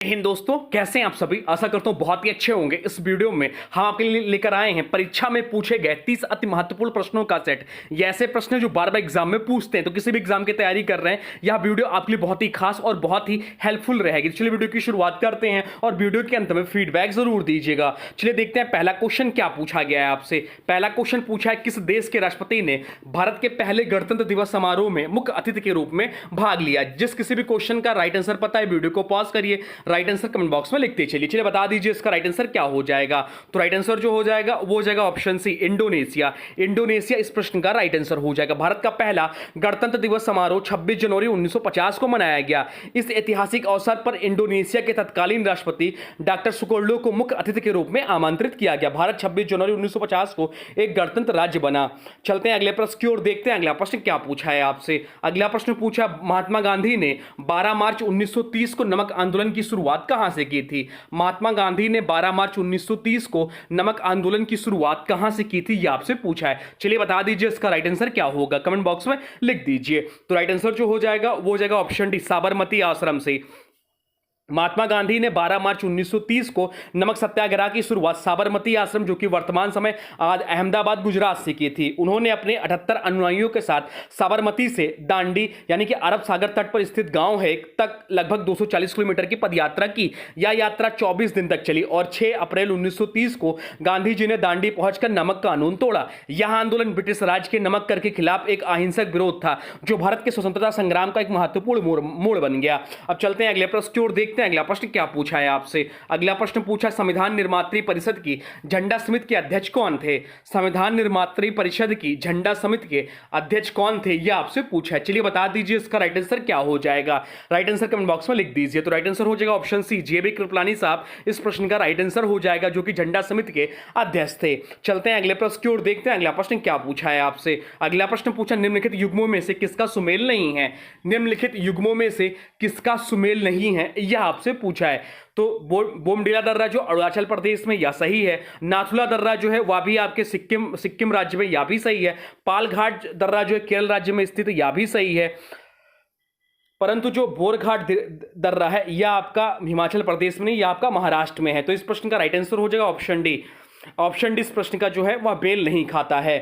हिंद दोस्तों, कैसे हैं आप सभी। आशा करता हूं बहुत ही अच्छे होंगे। इस वीडियो में हम आपके लिए लेकर आए हैं परीक्षा में पूछे गए 30 अति महत्वपूर्ण प्रश्नों का सेट। ये ऐसे प्रश्न जो बार बार एग्जाम में पूछते हैं, तो किसी भी एग्जाम की तैयारी कर रहे हैं, यह वीडियो आपके लिए बहुत ही खास और बहुत ही हेल्पफुल रहेगी। चलिए वीडियो की शुरुआत करते हैं और वीडियो के अंत में फीडबैक जरूर दीजिएगा। चलिए देखते हैं पहला क्वेश्चन क्या पूछा गया है आपसे। पहला क्वेश्चन पूछा है, किस देश के राष्ट्रपति ने भारत के पहले गणतंत्र दिवस समारोह में मुख्य अतिथि के रूप में भाग लिया। जिस किसी भी क्वेश्चन का राइट आंसर पता है, वीडियो को पॉज करिए, राइट आंसर कमेंट बॉक्स में लिखते चलिए। चलिए बता दीजिए इसका राइट आंसर क्या हो जाएगा। तो राइट आंसर जो हो जाएगा वो हो जाएगा ऑप्शन सी, इंडोनेशिया। इंडोनेशिया इस प्रश्न का राइट आंसर हो जाएगा। भारत का पहला गणतंत्र दिवस समारोह 26 जनवरी 1950 को मनाया गया। इस ऐतिहासिक अवसर पर इंडोनेशिया के तत्कालीन राष्ट्रपति डॉक्टर सुकर्लो को मुख्य अतिथि के रूप में आमंत्रित किया गया। भारत 26 जनवरी 1950 को एक गणतंत्र राज्य बना। चलते हैं अगले प्रश्न की ओर, देखते हैं अगला प्रश्न क्या पूछा है आपसे। अगला प्रश्न पूछा, महात्मा गांधी ने 12 मार्च 1930 को नमक आंदोलन की शुरुआत कहां से की थी। महात्मा गांधी ने 12 मार्च 1930 को नमक आंदोलन की शुरुआत कहां से की थी, यह आपसे पूछा है। चलिए बता दीजिए इसका राइट आंसर क्या होगा, कमेंट बॉक्स में लिख दीजिए। तो राइट आंसर जो हो जाएगा वो हो जाएगा ऑप्शन डी, साबरमती आश्रम से। महात्मा गांधी ने 12 मार्च 1930 को नमक सत्याग्रह की शुरुआत साबरमती आश्रम, जो कि वर्तमान समय आज अहमदाबाद गुजरात से की थी। उन्होंने अपने 78 अनुयायियों के साथ साबरमती से दांडी यानी कि अरब सागर तट पर स्थित गांव है तक लगभग 240 किलोमीटर की पदयात्रा की। यह यात्रा 24 दिन तक चली और 6 अप्रैल 1930 को गांधी जी ने दांडी पहुंचकर नमक कानून तोड़ा। यह आंदोलन ब्रिटिश राज के नमक कर के खिलाफ एक अहिंसक विरोध था, जो भारत के स्वतंत्रता संग्राम का एक महत्वपूर्ण मोड़ बन गया। अब चलते हैं अगले प्रश्न की ओर, देखते हैं अगला प्रश्न क्या पूछा है आपसे। अगला प्रश्न पूछा, संविधान निर्मात्री परिषद की झंडा समिति के अध्यक्ष कौन थे। संविधान निर्मात्री परिषद की झंडा समिति के अध्यक्ष कौन थे, यह आपसे पूछा है। चलिए बता दीजिए इसका राइट आंसर क्या हो जाएगा। राइट आंसर कमेंट बॉक्स में लिख दीजिए। तो राइट आंसर हो जाएगा ऑप्शन सी, जेबी कृपलानी साहब इस प्रश्न का राइट आंसर हो जाएगा, जो कि झंडा समिति के अध्यक्ष थे। चलते हैं अगले प्रश्न की ओर, देखते हैं अगला प्रश्न क्या पूछा है आपसे। अगला प्रश्न पूछा, निम्नलिखित युग्मों में से किसका सुमेल नहीं है। निम्नलिखित युग्मों में से किसका सुमेल नहीं है, यह आपसे पूछा है। तो बोमडिला दर्रा जो अरुणाचल प्रदेश में, यह सही है। नाथुला दर्रा जो है वह भी आपके सिक्किम राज्य में, यह भी सही है। पालघाट दर्रा जो है केरल राज्य में स्थित, यह भी सही है। परंतु जो बोरघाट दर्रा है यह आपका हिमाचल प्रदेश में नहीं, यह आपका महाराष्ट्र में है। तो इस प्रश्न का राइट आंसर हो जाएगा ऑप्शन डी। ऑप्शन डी इस प्रश्न का जो है वह बेल नहीं खाता है।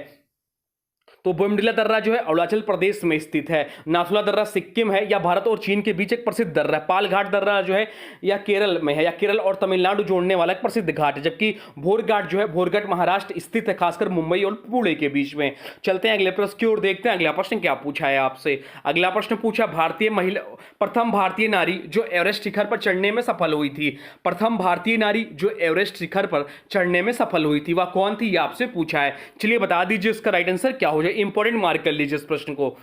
तो बोमडिला दर्रा जो है अरुणाचल प्रदेश में स्थित है। नाथुला दर्रा सिक्किम है, या भारत और चीन के बीच एक प्रसिद्ध दर्रा है। पालघाट दर्रा जो है यह केरल में है, या केरल और तमिलनाडु जोड़ने वाला एक प्रसिद्ध घाट है। जबकि भोरघाट जो है भोरघाट महाराष्ट्र स्थित है, खासकर मुंबई और पुणे के बीच में। चलते हैं अगले प्रश्न की ओर, देखते हैं अगला प्रश्न क्या पूछा है आपसे। अगला प्रश्न पूछा, प्रथम भारतीय नारी जो एवरेस्ट शिखर पर चढ़ने में सफल हुई थी। प्रथम भारतीय नारी जो एवरेस्ट शिखर पर चढ़ने में सफल हुई थी, वह कौन थी, यह आपसे पूछा है। चलिए बता दीजिए इसका राइट आंसर क्या हो जाए। इंपॉर्टेंट मार्क कर लीजिए इस प्रश्न को।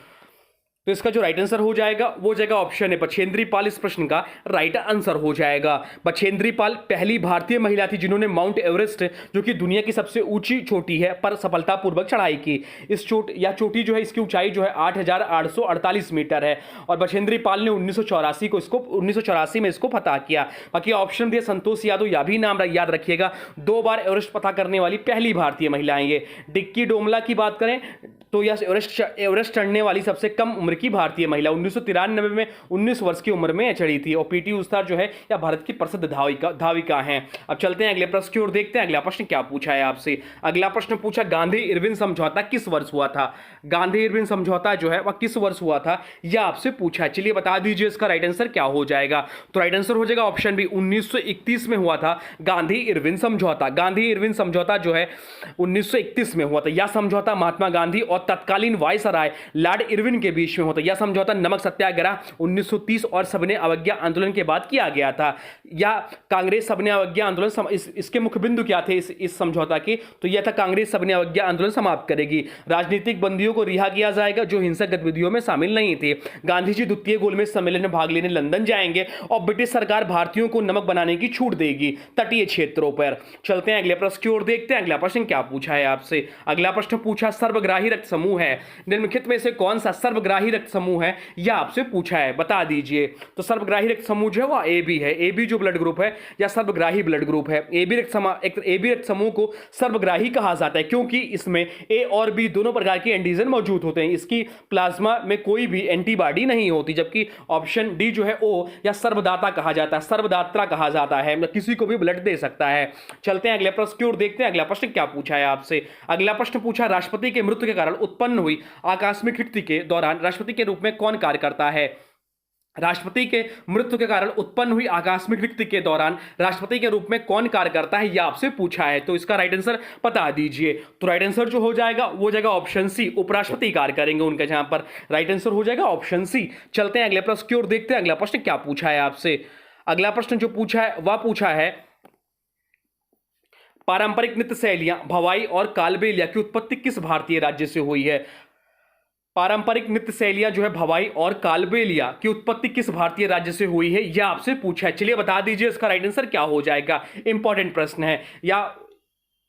तो इसका जो राइट आंसर हो जाएगा वो जाएगा ऑप्शन है, बछेंद्री पाल इस प्रश्न का राइट आंसर हो जाएगा। बछेंद्री पाल पहली भारतीय महिला थी जिन्होंने माउंट एवरेस्ट, जो कि दुनिया की सबसे ऊंची चोटी है, पर सफलतापूर्वक चढ़ाई की। इस चोटी जो है, इसकी ऊंचाई जो है 8,848 मीटर है। और बछेंद्री पाल ने 1984 में इसको फतह किया। बाकी ऑप्शन दिया संतोष यादव, यह भी नाम याद रखिएगा, 2 बार एवरेस्ट फतह करने वाली पहली भारतीय महिला है ये। डिक्की डोमला की बात करें तो यह एवरेस्ट चढ़ने वाली सबसे कम उम्र की भारतीय महिला 1993 में 19 वर्ष की उम्र में चढ़ी थी। और पीटी उषा जो है यह भारत की प्रसिद्ध धाविका हैं। अब चलते हैं अगले प्रश्न की ओर, देखते हैं अगला प्रश्न क्या पूछा है आपसे। अगला प्रश्न पूछा, गांधी इरविन समझौता किस वर्ष हुआ था। गांधी इरविन समझौता जो है वह किस वर्ष हुआ था, यह आपसे पूछा है। चलिए बता दीजिए इसका राइट आंसर क्या हो जाएगा। तो राइट आंसर हो जाएगा ऑप्शन बी, 1931 में हुआ था गांधी इरविन समझौता। गांधी इरविन समझौता जो है 1931 में हुआ था। यह समझौता महात्मा गांधी और तत्कालीन वायसराय लॉर्ड इरविन के बीच में होता। यह समझौता नमक सत्याग्रह 1930 और सबने अवज्ञा आंदोलन के बाद किया गया था। यह कांग्रेस सबने अवज्ञा आंदोलन, इसके मुख्य बिंदु क्या थे इस समझौता के, तो यह था कांग्रेस सबने अवज्ञा आंदोलन समाप्त करेगी। राजनीतिक बंदियों को रिहा किया जाएगा जो हिंसक गतिविधियों में शामिल नहीं थे। गांधी जी द्वितीय गोलमेज सम्मेलन में भाग लेने लंदन जाएंगे और ब्रिटिश सरकार भारतीयों को नमक बनाने की छूट देगी तटीय क्षेत्रों पर। चलते हैं अगले प्रश्न की ओर, देखते हैं अगला प्रश्न क्या पूछा है आपसे। अगला प्रश्न पूछा, सर्वग्राही रक्त समूह है, निम्नलिखित में से कौन सा सर्वग्राही रक्त समूह है, यह आपसे पूछा है, बता दीजिए। तो सर्वग्राही रक्त समूह जो है वह ए बी है। ए बी जो ब्लड ग्रुप है या सर्वग्राही ब्लड ग्रुप है। ए बी रक्त समूह को सर्वग्राही कहा जाता है क्योंकि इसमें ए और बी दोनों प्रकार के एंटीजन मौजूद होते हैं। इसकी प्लाज्मा में कोई भी एंटीबॉडी नहीं होती। जबकि ऑप्शन डी जो है ओ या सर्वदाता कहा जाता है, सर्वदात्रा कहा जाता है, मतलब किसी को भी ब्लड दे सकता है। चलते हैं अगले प्रश्न की ओर, देखते हैं अगला प्रश्न क्या पूछा है आपसे। अगला प्रश्न पूछा, राष्ट्रपति के मृत्यु के कारण उत्पन्न हुई आकस्मिक रिक्ति के दौरान राष्ट्रपति के रूप में कौन कार्य करता है। राष्ट्रपति के मृत्यु के कारण उत्पन्न हुई आकस्मिक रिक्ति के दौरान राष्ट्रपति के रूप में कौन कार्य करता है, यह आपसे पूछा है। तो इसका राइट आंसर बता दीजिए। तो राइट आंसर जो हो जाएगा वो जाएगा ऑप्शन सी, उपराष्ट्रपति कार्य करेंगे उनके, जहां पर राइट आंसर हो जाएगा ऑप्शन सी। चलते हैं अगले प्रश्न की ओर, देखते हैं अगला प्रश्न क्या पूछा है आपसे। अगला प्रश्न जो पूछा है वह पूछा है, पारंपरिक नृत्य शैलियां भवाई और कालबेलिया की उत्पत्ति किस भारतीय राज्य से हुई है। पारंपरिक नृत्य शैलियां जो है भवाई और कालबेलिया की उत्पत्ति किस भारतीय राज्य से हुई है, यह आपसे पूछा है। चलिए बता दीजिए इसका राइट आंसर क्या हो जाएगा। इंपॉर्टेंट प्रश्न है।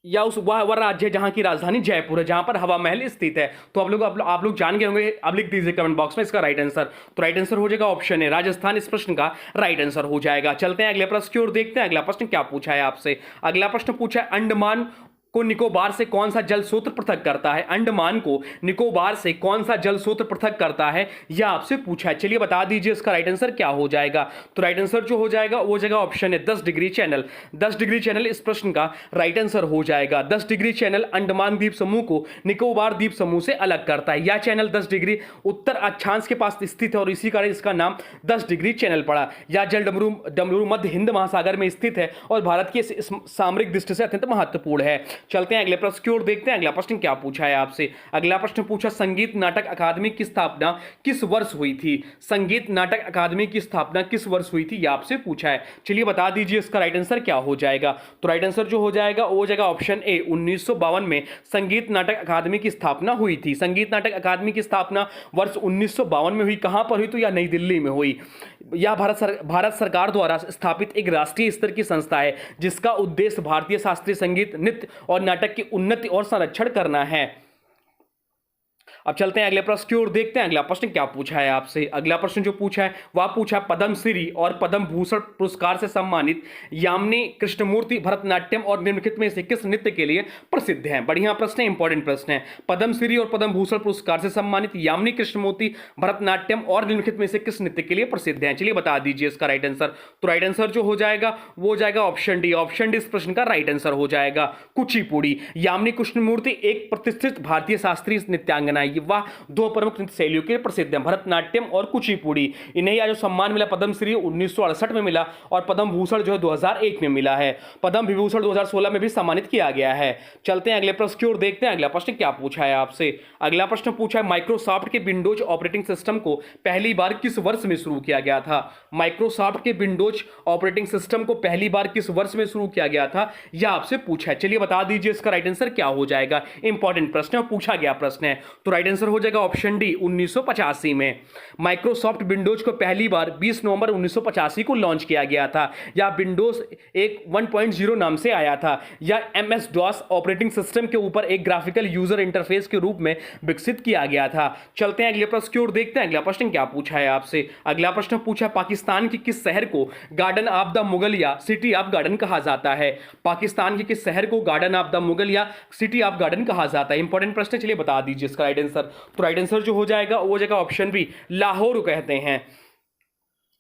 या उस वह राज्य है जहां की राजधानी जयपुर है, जहां पर हवा महल स्थित है। तो आप लोग जान गए होंगे, अब लिख दीजिए कमेंट बॉक्स में इसका राइट आंसर। तो राइट आंसर हो जाएगा ऑप्शन है राजस्थान, इस प्रश्न का राइट आंसर हो जाएगा। चलते हैं अगले प्रश्न की ओर, देखते हैं अगला प्रश्न क्या पूछा है आपसे। अगला प्रश्न पूछा है, अंडमान को निकोबार से कौन सा जल स्रोत पृथक करता है। अंडमान को निकोबार से कौन सा जल स्रोत पृथक करता है, यह आपसे पूछा है। चलिए बता दीजिए इसका राइट आंसर क्या हो जाएगा। तो राइट आंसर जो हो जाएगा वो जाएगा ऑप्शन है 10 डिग्री चैनल। 10 डिग्री चैनल इस प्रश्न का राइट आंसर हो जाएगा। 10 डिग्री चैनल अंडमान द्वीप समूह को निकोबार द्वीप समूह से अलग करता है। यह चैनल 10 डिग्री उत्तर अक्षांश के पास स्थित है और इसी कारण इसका नाम 10 डिग्री चैनल पड़ा। यह जल डमरू मध्य हिंद महासागर में स्थित है और भारत की सामरिक दृष्टि से अत्यंत महत्वपूर्ण है। चलते हैं अगले प्रश्न की ओर, देखते हैं अगला प्रश्न क्या पूछा है आपसे। अगला प्रश्न पूछा, संगीत नाटक अकादमी की स्थापना किस वर्ष हुई थी। संगीत नाटक अकादमी की स्थापना किस वर्ष हुई थी, यह आपसे पूछा है। चलिए बता दीजिए इसका राइट आंसर क्या हो जाएगा। तो राइट आंसर जो हो जाएगा वो जाएगा ऑप्शन ए, 1952 में संगीत नाटक अकादमी की स्थापना हुई थी। संगीत नाटक अकादमी की स्थापना वर्ष 1952 में हुई। कहां पर हुई, तो यह नई दिल्ली में हुई। यह भारत सरकार द्वारा स्थापित एक राष्ट्रीय स्तर की संस्था है जिसका उद्देश्य भारतीय शास्त्रीय संगीत, नृत्य और नाटक की उन्नति और संरक्षण करना है। अब चलते हैं अगले प्रश्न की ओर, देखते हैं अगला प्रश्न क्या पूछा है आपसे। अगला प्रश्न जो पूछा है वह पूछा, पद्मश्री और पद्म भूषण पुरस्कार से सम्मानित यामिनी कृष्णमूर्ति भरतनाट्यम और निम्नलिखित में से किस नृत्य के लिए प्रसिद्ध है। बढ़िया प्रश्न है, इंपॉर्टेंट प्रश्न है। पद्मश्री और पद्म भूषण पुरस्कार से सम्मानित यामिनी कृष्णमूर्ति भरतनाट्यम और निम्नलिखित में से किस नृत्य के लिए प्रसिद्ध है। चलिए बता दीजिए इसका राइट आंसर। तो राइट आंसर जो हो जाएगा वो जाएगा ऑप्शन डी। ऑप्शन डी इस प्रश्न का राइट आंसर हो जाएगा। कुचिपुड़ी। यामिनी कृष्णमूर्ति एक प्रतिष्ठित भारतीय शास्त्रीय नृत्यांगना है। वह दो प्रमुख नृत्य शैलियों के लिए प्रसिद्ध है, भरतनाट्यम और कुचिपुड़ी। इन्हें यह जो सम्मान मिला पद्मश्री 1968 में मिला और पद्म भूषण जो है 2001 में मिला है। पद्म विभूषण 2016 में भी सम्मानित किया गया है। चलते हैं अगले प्रश्न की ओर, देखते हैं अगला प्रश्न क्या पूछा है आपसे। अगला प्रश्न पूछा है, माइक्रोसॉफ्ट के विंडोज ऑपरेटिंग सिस्टम को पहली बार किस वर्ष में शुरू किया गया था। माइक्रोसॉफ्ट के विंडोज ऑपरेटिंग सिस्टम को पहली बार किस वर्ष में शुरू किया गया था, यह आपसे पूछा है। चलिए बता दीजिए इसका राइट आंसर क्या हो जाएगा। इंपॉर्टेंट प्रश्न है और पूछा गया प्रश्न है। तो राइट आंसर हो जाएगा ऑप्शन डी, 1985 में। माइक्रोसॉफ्ट विंडोज को पहली बार 20 नवंबर 1985 को लॉन्च किया गया था। यह विंडोज एक 1.0 नाम से आया था। यह MS DOS ऑपरेटिंग सिस्टम के ऊपर एक ग्राफिकल यूजर इंटरफेस के रूप में विकसित किया गया था। चलते हैं अगले प्रश्न की ओर, देखते हैं अगला प्रश्न क्या पूछा है आपसे। अगला प्रश्न पूछा, पाकिस्तान के किस शहर को गार्डन ऑफ द मुगल या सिटी ऑफ गार्डन कहा जाता है। पाकिस्तान के किस शहर को गार्डन ऑफ द मुगल या सिटी ऑफ गार्डन कहा जाता है। इंपॉर्टेंट प्रश्न, चलिए बता दीजिए इसका राइट आंसर। तो राइट आंसर जो हो जाएगा वो जाएगा ऑप्शन बी, लाहौर कहते हैं।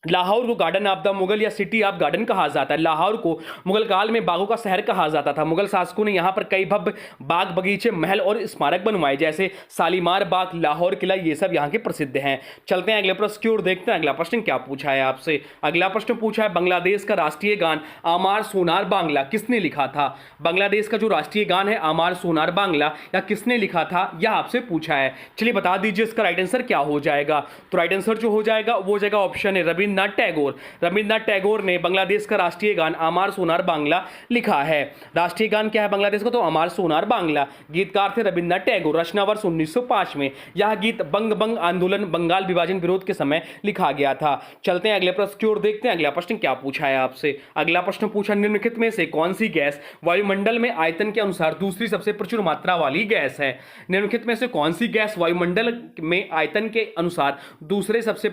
लाहौर को गार्डन ऑफ द मुगल या सिटी ऑफ गार्डन कहा जाता है। लाहौर को मुगल काल में बागों का शहर कहा जाता था। मुगल शासकों ने यहाँ पर कई भव्य बाग, बगीचे, महल और स्मारक बनवाए, जैसे शालीमार बाग, लाहौर किला, ये सब यहाँ के प्रसिद्ध हैं। चलते हैं अगले प्रश्न की ओर, देखते हैं अगला प्रश्न क्या पूछा है आपसे। अगला प्रश्न पूछा है, बांग्लादेश का राष्ट्रीय गान आमार सोनार बांग्ला किसने लिखा था। बांग्लादेश का जो राष्ट्रीय गान है आमार सोनार बांग्ला, या किसने लिखा था, यह आपसे पूछा है। चलिए बता दीजिए इसका राइट आंसर क्या हो जाएगा। तो राइट आंसर जो हो जाएगा वो जाएगा ऑप्शन है रविन्द्रनाथ टैगोर। रविन्द्रनाथ टैगोर ने बांग्लादेश का राष्ट्रीय गान अमार सोनार बांग्ला लिखा है। राष्ट्रीय गान क्या है बांग्लादेश का? तो अमार सोनार बांग्ला। गीतकार थे रविन्द्रनाथ टैगोर। रचना वर्ष 1905 में। यह गीत बंग आंदोलन, बंगाल विभाजन विरोध के समय लिखा गया था। चलते हैं अगले प्रश्न की ओर, देखते हैं अगला प्रश्न क्या पूछा है आपसे। अगला प्रश्न पूछा, निम्नलिखित में से कौन सी गैस वायुमंडल में आयतन के अनुसार दूसरी सबसे प्रचुर मात्रा वाली गैस है? निम्नलिखित में से कौन सी गैस वायुमंडल में आयतन के अनुसार दूसरे सबसे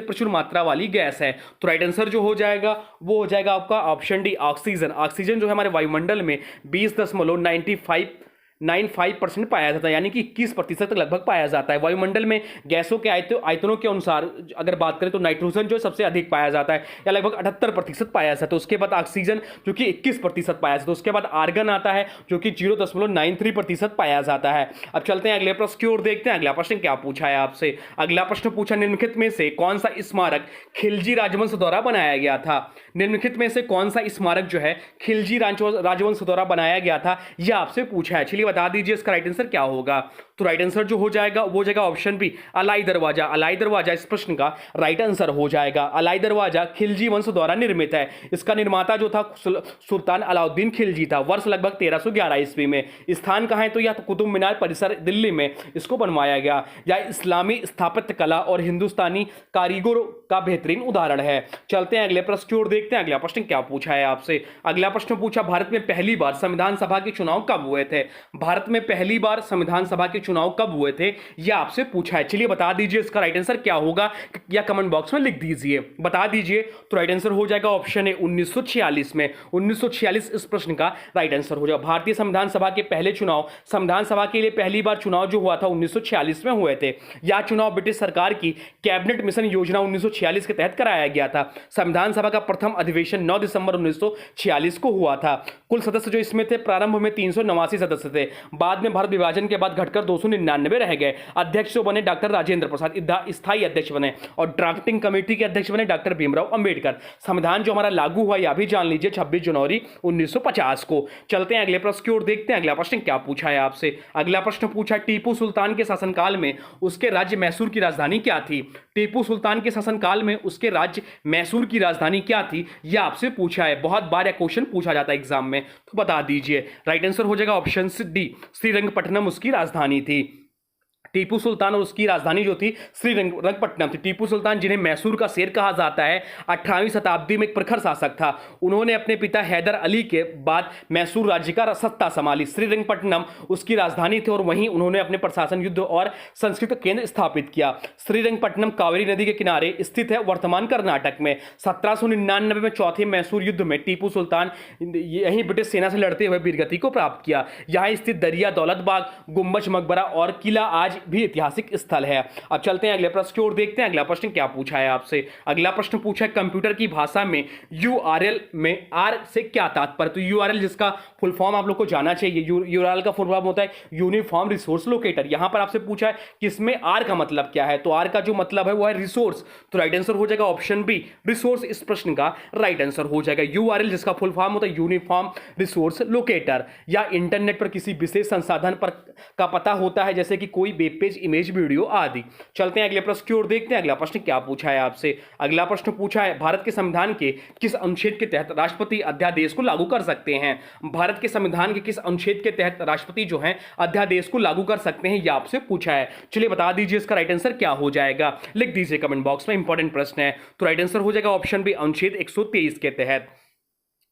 प्रचुर मात्रा वाली गैस है? तो राइट आंसर जो हो जाएगा वो हो जाएगा आपका ऑप्शन डी, ऑक्सीजन। ऑक्सीजन जो है हमारे वायुमंडल में 20.95% पाया जाता है, यानी कि 21% तक लगभग पाया जाता है। वायुमंडल में गैसों के आयतनों के अनुसार अगर बात करें तो नाइट्रोजन जो सबसे अधिक पाया जाता है, या लगभग 78% पाया जाता है। तो उसके बाद ऑक्सीजन जो कि 21% पाया जाता है। उसके बाद आर्गन आता है जो कि 0.93% पाया जाता है। अब चलते हैं अगले प्रश्न की ओर, देखते हैं अगला प्रश्न क्या पूछा है आपसे। अगला प्रश्न पूछा, निम्नलिखित में से कौन सा स्मारक खिलजी राजवंश द्वारा बनाया गया था? निम्नलिखित में से कौन सा स्मारक जो है खिलजी राजवंश द्वारा बनाया गया था, यह आपसे पूछा है। चलिए बता दीजिए इसका राइट आंसर क्या होगा। तो राइट आंसर जो हो जाएगा वो जाएगा ऑप्शन बी, अलाई दरवाजा। अलाई दरवाजा इस प्रश्न का राइट आंसर हो जाएगा। अलाई दरवाजा खिलजी वंश द्वारा निर्मित है। इसका निर्माता जो था सुल्तान अलाउद्दीन खिलजी था। वर्ष लगभग 1311 ईस्वी में। स्थान कहाँ है? तो यह कुतुब मीनार परिसर दिल्ली में इसको बनवाया गया। यह इस्लामी स्थापत्य कला और हिंदुस्तानी कारीगरों का बेहतरीन उदाहरण है। चलते हैं अगले प्रश्न की ओर, देखते हैं अगला प्रश्न क्या पूछा है आपसे। अगला प्रश्न पूछा, भारत में पहली बार संविधान सभा के चुनाव कब हुए थे? भारत में पहली बार संविधान सभा के चुनाव कब हुए थे, यह आपसे पूछा है। चलिए बता दीजिए इसका राइट आंसर क्या होगा, या कमेंट बॉक्स में लिख दीजिए, बता दीजिए। तो राइट आंसर हो जाएगा ऑप्शन ए, 1946 में। 1946 इस प्रश्न का राइट आंसर हो जाएगा। भारतीय संविधान सभा के पहले चुनाव, संविधान सभा के लिए पहली बार चुनाव जो हुआ था 1946 में हुए थे। यह चुनाव ब्रिटिश सरकार की कैबिनेट मिशन योजना 1946 के तहत कराया गया था। संविधान सभा का प्रथम अधिवेशन 9 दिसंबर 1946 को हुआ था। कुल सदस्य जो इसमें थे, प्रारंभ में 389 सदस्य थे, बाद में भारत विभाजन के बाद घटकर 299 रह गए। अध्यक्ष जो बने डॉक्टर राजेंद्र प्रसाद, स्थायी अध्यक्ष बने, और ड्राफ्टिंग कमेटी के अध्यक्ष बने डॉक्टर भीमराव अंबेडकर। संविधान जो हमारा लागू हुआ यह भी जान लीजिए 26 जनवरी 1950 को। चलते हैं अगले प्रश्न की ओर, देखते हैं अगला प्रश्न क्या पूछा है आपसे। अगला प्रश्न पूछा, टीपू सुल्तान के शासनकाल में उसके राज्य मैसूर की राजधानी क्या थी? टीपू सुल्तान के शासनकाल में उसके राज्य मैसूर की राजधानी क्या थी, यह आपसे पूछा है। बहुत बार यह क्वेश्चन पूछा जाता है एग्जाम में, तो बता दीजिए। राइट आंसर हो जाएगा ऑप्शन डी, श्रीरंगपट्टनम उसकी राजधानी थी। टीपू सुल्तान और उसकी राजधानी जो थी श्रीरंगपट्टनम थी। टीपू सुल्तान, जिन्हें मैसूर का शेर कहा जाता है, 18वीं शताब्दी में एक प्रखर शासक था। उन्होंने अपने पिता हैदर अली के बाद मैसूर राज्य का सत्ता संभाली। श्रीरंगपट्टनम उसकी राजधानी थी और वहीं उन्होंने अपने प्रशासन, युद्ध और संस्कृत केंद्र स्थापित किया। श्रीरंगपट्टनम कावेरी नदी के किनारे स्थित है, वर्तमान कर्नाटक में। 1799 में चौथे मैसूर युद्ध में टीपू सुल्तान यहीं ब्रिटिश सेना से लड़ते हुए वीरगति को प्राप्त किया। यहाँ स्थित दरिया, दौलत बाग, गुम्बज, मकबरा और किला आज भी ऐतिहासिक स्थल है। अब चलते हैं अगले प्रश्न की ओर, देखते हैं अगला प्रश्न क्या पूछा है आपसे। अगला प्रश्न पूछा है, कंप्यूटर की भाषा में यूआरएल में आर से क्या तात्पर्य? तो यूआरएल जिसका फुल फॉर्म आप लोग को जाना चाहिए। यूआरएल का फुल फॉर्म होता है यूनिफॉर्म रिसोर्स लोकेटर। यहां पर आपसे पूछा है कि इसमें आर का मतलब क्या है, तो आर का जो मतलब है वो है रिसोर्स। तो राइट आंसर हो जाएगा ऑप्शन बी, रिसोर्स इस प्रश्न का राइट आंसर हो जाएगा। यूआरएल जिसका फुल फॉर्म होता है यूनिफॉर्म रिसोर्स लोकेटर, या इंटरनेट पर किसी विशेष संसाधन पर का पता होता है, जैसे कि कोई वेब पेज, इमेज, वीडियो आदि। चलते हैं अगले प्रश्न की ओर, देखते हैं अगला प्रश्न क्या पूछा है आपसे। अगला प्रश्न पूछा है, भारत के संविधान के किस अनुच्छेद के तहत राष्ट्रपति अध्यादेश को लागू कर सकते हैं? भारत के संविधान के किस अनुच्छेद के तहत राष्ट्रपति जो है अध्यादेश को लागू कर सकते हैं, यह आपसे पूछा है। चलिए बता दीजिए इसका राइट आंसर क्या हो जाएगा, लिख दीजिए कमेंट बॉक्स में, इंपॉर्टेंट प्रश्न है। तो राइट आंसर हो जाएगा ऑप्शन बी, अनुच्छेद 123 के तहत।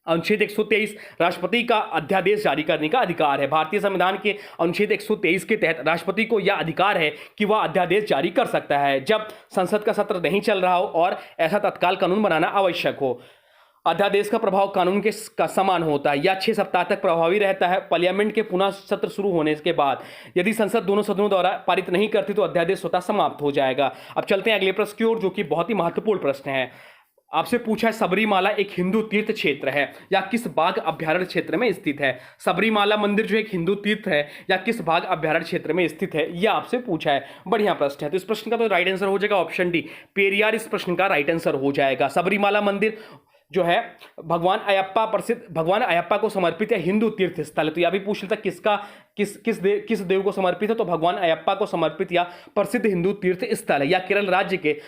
अनुच्छेद 123 राष्ट्रपति का अध्यादेश जारी करने का अधिकार है। भारतीय संविधान के अनुच्छेद 123 के तहत राष्ट्रपति को यह अधिकार है कि वह अध्यादेश जारी कर सकता है जब संसद का सत्र नहीं चल रहा हो और ऐसा तत्काल कानून बनाना आवश्यक हो। अध्यादेश का प्रभाव कानून के का समान होता है या 6 सप्ताह तक प्रभावी रहता है। पार्लियामेंट के पुनः सत्र शुरू होने के बाद यदि संसद दोनों सदनों द्वारा पारित नहीं करती तो अध्यादेश स्वतः समाप्त हो जाएगा। अब चलते हैं अगले प्रश्न की ओर, जो कि बहुत ही महत्वपूर्ण प्रश्न है। आपसे पूछा है, सबरीमाला एक हिंदू तीर्थ क्षेत्र है या किस बाघ अभ्यारण्य क्षेत्र में स्थित है? सबरीमाला मंदिर जो एक हिंदू तीर्थ है या किस बाघ अभ्यारण्य क्षेत्र में स्थित है, यह आपसे पूछा है। बढ़िया प्रश्न है। तो इस प्रश्न का तो राइट आंसर हो जाएगा ऑप्शन डी, पेरियार इस प्रश्न का राइट आंसर हो जाएगा। सबरीमाला मंदिर जो है भगवान अयप्पा को समर्पित है, हिंदू तीर्थ स्थल है। तो यह भी पूछ लेता किस देव को समर्पित है, तो भगवान अयप्पा को समर्पित या प्रसिद्ध हिंदू तीर्थ स्थल है। या केरल राज्य के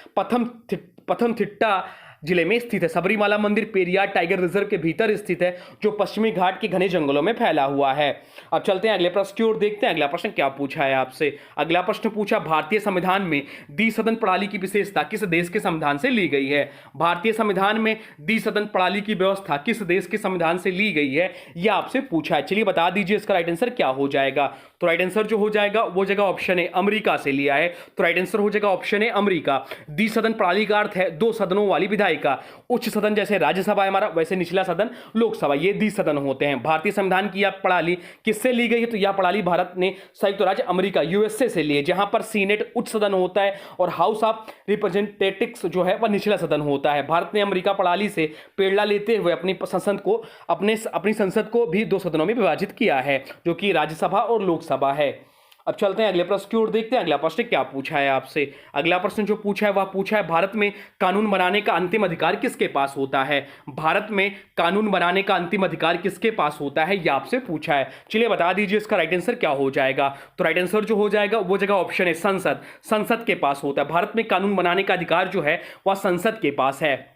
पथनमथिट्टा जिले में स्थित है। सबरीमाला मंदिर पेरियार टाइगर रिजर्व के भीतर स्थित है, जो पश्चिमी घाट के घने जंगलों में फैला हुआ है। अब चलते हैं अगले प्रश्न की ओर, देखते हैं अगला प्रश्न क्या पूछा है आपसे। अगला प्रश्न पूछा, भारतीय संविधान में द्विसदन प्रणाली की विशेषता किस देश के संविधान से ली गई है? भारतीय संविधान में द्विसदन प्रणाली की व्यवस्था किस देश के संविधान से ली गई है, यह आपसे पूछा है। चलिए बता दीजिए इसका राइट आंसर क्या हो जाएगा। तो राइट आंसर जो हो जाएगा वो जगह ऑप्शन है अमेरिका से लिया है। तो राइट आंसर हो जाएगा ऑप्शन है अमेरिका। द्विसदन प्रणाली का अर्थ है दो सदनों वाली विधायिका। उच्च सदन जैसे राज्यसभा है हमारा, वैसे निचला सदन लोकसभा, ये द्विसदन होते हैं। भारतीय संविधान की यह प्रणाली किससे ली गई है? तो यह प्रणाली भारत ने संयुक्त राज्य अमेरिका यूएसए से ली है, जहां पर सीनेट उच्च सदन होता है और हाउस ऑफ रिप्रेजेंटेटिव्स जो है वह निचला सदन होता है। भारत ने अमेरिका प्रणाली से प्रेरणा लेते हुए अपनी संसद को भी दो सदनों में विभाजित किया है, जो कि राज्यसभा और लोकसभा है। अब चलते हैं अगले प्रश्न की ओर, देखते हैं अगला प्रश्न क्या पूछा है आपसे। अगला प्रश्न जो पूछा है वह पूछा है, भारत में कानून बनाने का अंतिम अधिकार किसके पास होता है? भारत में कानून बनाने का अंतिम अधिकार किसके पास होता है, यह आपसे पूछा है। चलिए बता दीजिए इसका राइट आंसर क्या हो जाएगा। तो राइट आंसर जो हो जाएगा वो जगह ऑप्शन है संसद। संसद के पास होता है। भारत में कानून बनाने का अधिकार जो है वह संसद के पास है।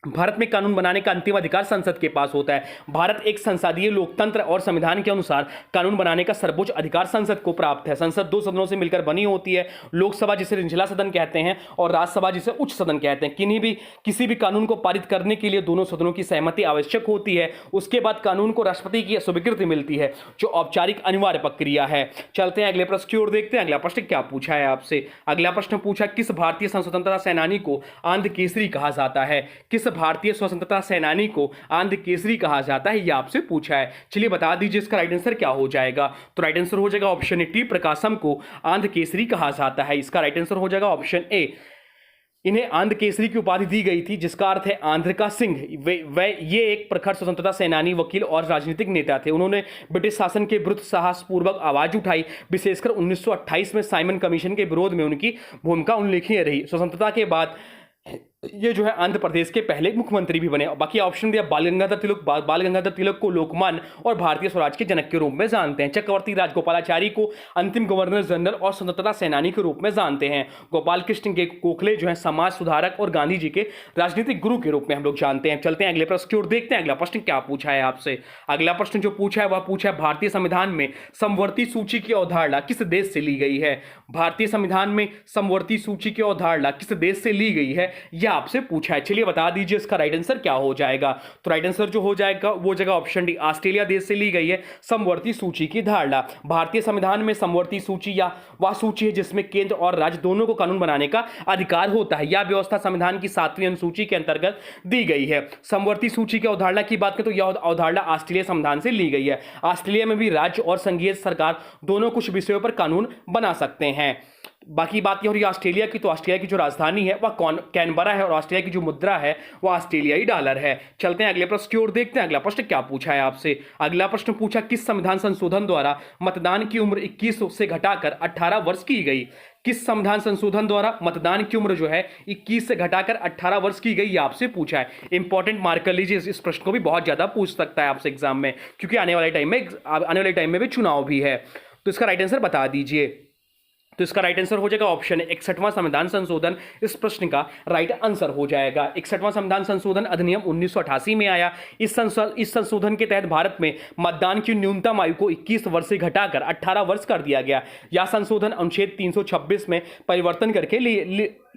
भारत में कानून बनाने का अंतिम अधिकार संसद के पास होता है। भारत एक संसदीय लोकतंत्र और संविधान के अनुसार कानून बनाने का सर्वोच्च अधिकार संसद को प्राप्त है। संसद दो सदनों से मिलकर बनी होती है, लोकसभा जिसे निचला सदन कहते हैं और राज्यसभा जिसे उच्च सदन कहते हैं। किसी भी कानून को पारित करने के लिए दोनों सदनों की सहमति आवश्यक होती है। उसके बाद कानून को राष्ट्रपति की स्वीकृति मिलती है, जो औपचारिक अनिवार्य प्रक्रिया है। चलते हैं अगले प्रश्न की ओर, देखते हैं अगला प्रश्न क्या पूछा है आपसे। अगला प्रश्न पूछा, किस भारतीय स्वतंत्रता सेनानी को आंध्र केसरी कहा जाता है? किस भारतीय स्वतंत्रता सेनानी को आंध्र केसरी कहा जाता है, यह आपसे पूछा है। चलिए बता दीजिए इसका राइट आंसर क्या हो जाएगा। तो राइट आंसर हो जाएगा ऑप्शन ए, टी प्रकाशम को आंध्र केसरी कहा जाता है। इसका राइट आंसर हो जाएगा ऑप्शन ए। इन्हें आंध्र केसरी की उपाधि दी गई थी, जिसका अर्थ है आंध्र का सिंह। ये एक प्रखर स्वतंत्रता सेनानी, वकील और राजनीतिक नेता थे। उन्होंने ब्रिटिश शासन के विरुद्ध साहसपूर्वक आवाज उठाई। विशेषकर 1928 में साइमन कमीशन के विरोध में उनकी भूमिका उल्लेखनीय रही। स्वतंत्रता के बाद ये जो है आंध्र प्रदेश के पहले मुख्यमंत्री भी बने। बाकी ऑप्शन दिया बाल गंगाधर तिलक को लोकमान्य और भारतीय स्वराज के जनक के रूप में जानते हैं। चक्रवर्ती राजगोपालाचारी को अंतिम गवर्नर जनरल और स्वतंत्रता सेनानी के रूप में जानते हैं। गोपाल कृष्ण गोखले जो है समाज सुधारक और गांधी जी के राजनीतिक गुरु के रूप में हम लोग जानते हैं। चलते हैं अगले प्रश्न की ओर, देखते हैं अगला प्रश्न क्या पूछा है आपसे। अगला प्रश्न जो पूछा है वह पूछा है, भारतीय संविधान में समवर्ती सूची की अवधारणा किस देश से ली गई है? भारतीय संविधान में समवर्ती सूची की अवधारणा किस देश से ली गई है, यह आपसे पूछा है। चलिए बता दीजिए इसका राइट आंसर क्या हो जाएगा। तो राइट आंसर जो हो जाएगा वो जगह ऑप्शन डी, ऑस्ट्रेलिया देश से ली गई है समवर्ती सूची की धारणा। भारतीय संविधान में समवर्ती सूची या वह सूची है जिसमें केंद्र और राज्य दोनों को कानून बनाने का अधिकार होता है। यह व्यवस्था संविधान की 7वीं अनुसूची के अंतर्गत दी गई है। समवर्ती सूची की अवधारणा की बात करें तो यह अवधारणा ऑस्ट्रेलिया संविधान से ली गई है। ऑस्ट्रेलिया में भी राज्य और संघीय सरकार दोनों कुछ विषयों पर कानून बना सकते हैं। बाकी बात यह हो रही है ऑस्ट्रेलिया की, तो ऑस्ट्रेलिया की जो राजधानी है वह कैनबरा है और ऑस्ट्रेलिया की जो मुद्रा है वह ऑस्ट्रेलियाई डॉलर है। चलते हैं अगले प्रश्न की ओर, देखते हैं अगला प्रश्न क्या पूछा है आपसे। अगला प्रश्न पूछा, किस संविधान संशोधन द्वारा मतदान की उम्र 21 से घटाकर 18 वर्ष की गई? किस संविधान संशोधन द्वारा मतदान की उम्र जो है 21 से घटाकर 18 वर्ष की गई, आपसे पूछा है। इंपॉर्टेंट मार्क कर लीजिए, इस प्रश्न को भी बहुत ज्यादा पूछ सकता है आपसे एग्जाम में, क्योंकि आने वाले टाइम में भी चुनाव भी है। तो इसका राइट आंसर बता दीजिए। तो इसका राइट आंसर हो जाएगा ऑप्शन है 61वां संविधान संशोधन इस प्रश्न का राइट आंसर हो जाएगा। 61वां संविधान संशोधन अधिनियम 1988 में आया। इस संशोधन के तहत भारत में मतदान की न्यूनतम आयु को 21 वर्ष से घटाकर 18 वर्ष कर दिया गया। यह संशोधन अनुच्छेद 326 में परिवर्तन करके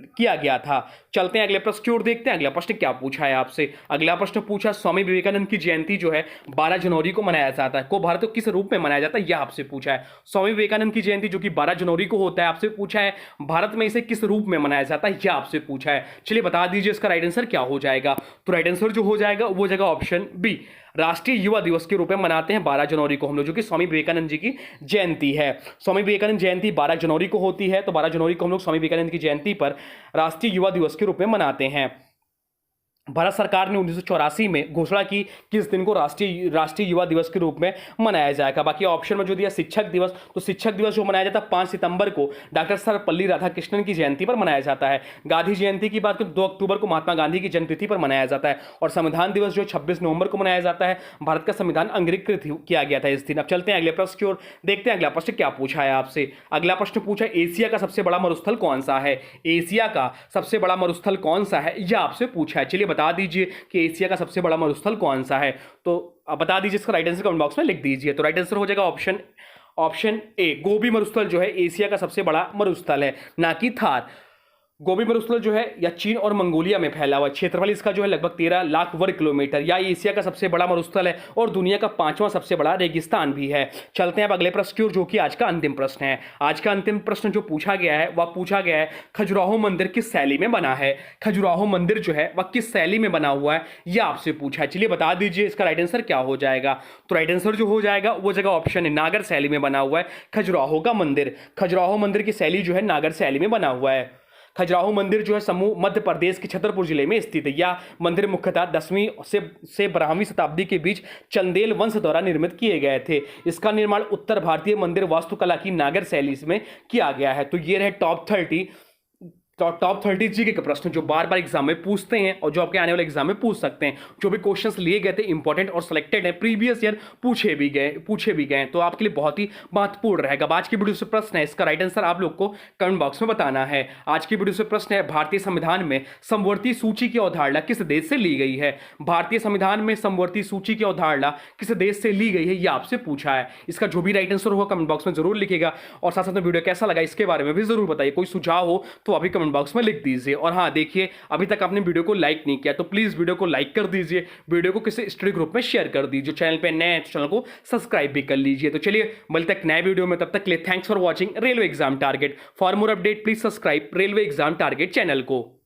किया गया था। चलते हैं अगले प्रश्न की ओर, देखते हैं अगला प्रश्न क्या पूछा है आपसे। अगला प्रश्न पूछा, स्वामी विवेकानंद की जयंती जो है 12 जनवरी को मनाया जाता है, को भारत को किस रूप में मनाया जाता है, यह आपसे पूछा है। स्वामी विवेकानंद की जयंती जो कि 12 जनवरी को होता है, आपसे पूछा है भारत में इसे किस रूप में मनाया जाता है, यह आपसे पूछा है। चलिए बता दीजिए इसका राइट आंसर क्या हो जाएगा। तो राइट आंसर जो हो जाएगा वो जगह ऑप्शन बी, राष्ट्रीय युवा दिवस के रूप में मनाते हैं 12 जनवरी को हम लोग, जो कि स्वामी विवेकानंद जी की जयंती है। स्वामी विवेकानंद जयंती 12 जनवरी को होती है, तो 12 जनवरी को हम लोग स्वामी विवेकानंद की जयंती पर राष्ट्रीय युवा दिवस के रूप में मनाते हैं। भारत सरकार ने 1984 में घोषणा की कि इस दिन को राष्ट्रीय राष्ट्रीय युवा दिवस के रूप में मनाया जाएगा। बाकी ऑप्शन में जो दिया शिक्षक दिवस, तो शिक्षक दिवस जो मनाया जाता है 5 सितंबर को डॉक्टर सर्वपल्ली राधाकृष्णन की जयंती पर मनाया जाता है। गांधी जयंती की बात करें 2 अक्टूबर को महात्मा गांधी की जन्मतिथि पर मनाया जाता है। और संविधान दिवस जो 26 नवंबर को मनाया जाता है। भारत का संविधान अंगीकृत किया गया था इस दिन। अब चलते हैं अगले प्रश्न की ओर, देखते हैं अगला प्रश्न क्या पूछा है आपसे। अगला प्रश्न पूछा एशिया का सबसे बड़ा मरुस्थल कौन सा है। एशिया का सबसे बड़ा मरुस्थल कौन सा है यह आपसे पूछा है। चलिए बता दीजिए कि एशिया का सबसे बड़ा मरुस्थल कौन सा है। तो आप बता दीजिए, इसका राइट आंसर कमेंट बॉक्स में लिख दीजिए। तो राइट आंसर हो जाएगा ऑप्शन ए, गोबी मरुस्थल जो है एशिया का सबसे बड़ा मरुस्थल है, ना कि थार। गोबी मरुस्थल जो है या चीन और मंगोलिया में फैला हुआ, क्षेत्रफल इसका जो है लगभग 13 लाख वर्ग किलोमीटर, या एशिया का सबसे बड़ा मरुस्थल है और दुनिया का 5वां सबसे बड़ा रेगिस्तान भी है। चलते हैं अब अगले प्रश्न की ओर, जो कि आज का अंतिम प्रश्न है। आज का अंतिम प्रश्न जो पूछा गया है वह पूछा गया है खजुराहो मंदिर किस शैली में बना है। खजुराहो मंदिर जो है वह किस शैली में बना हुआ है यह आपसे पूछा है। चलिए बता दीजिए, इसका राइट आंसर क्या हो जाएगा। तो राइट आंसर जो हो जाएगा वो जगह ऑप्शन है, नागर शैली में बना हुआ है खजुराहो का मंदिर। खजुराहो मंदिर की शैली जो है नागर शैली में बना हुआ है। खजुराहो मंदिर जो है समूह मध्य प्रदेश के छतरपुर जिले में स्थित है। यह मंदिर मुख्यतः 10वीं से 12वीं शताब्दी के बीच चंदेल वंश द्वारा निर्मित किए गए थे। इसका निर्माण उत्तर भारतीय मंदिर वास्तुकला की नागर शैली में किया गया है। तो ये रहे टॉप 30 जीके के प्रश्न जो बार बार एग्जाम में पूछते हैं और जो आपके आने वाले एग्जाम में पूछ सकते हैं। जो भी क्वेश्चंस लिए गए थे इंपॉर्टेंट और सिलेक्टेड है, प्रीवियस ईयर पूछे भी गए, तो आपके लिए बहुत ही महत्वपूर्ण रहेगा। अब आज की वीडियो से प्रश्न है, इसका राइट आंसर आप लोग को कमेंट बॉक्स में बताना है। आज की वीडियो से प्रश्न है, भारतीय संविधान में समवर्ती सूची की अवधारणा किस देश से ली गई है। भारतीय संविधान में समवर्ती सूची की अवधारणा किस देश से ली गई है यह आपसे पूछा है। इसका जो भी राइट आंसर होगा कमेंट बॉक्स में जरूर लिखेगा और साथ साथ में वीडियो कैसा लगा इसके बारे में भी जरूर बताइए। कोई सुझाव हो तो अभी कमेंट बॉक्स में लिख दीजिए। और हाँ देखिए, अभी तक आपने वीडियो को लाइक नहीं किया तो प्लीज वीडियो को लाइक कर दीजिए, वीडियो को किसी स्टडी ग्रुप में शेयर कर दीजिए। चैनल पे नए हैं तो चैनल को सब्सक्राइब भी कर लीजिए। तो चलिए मिलते हैं नए वीडियो में, तब तक के लिए thanks for watching railway exam target. For more update please subscribe railway exam target channel को।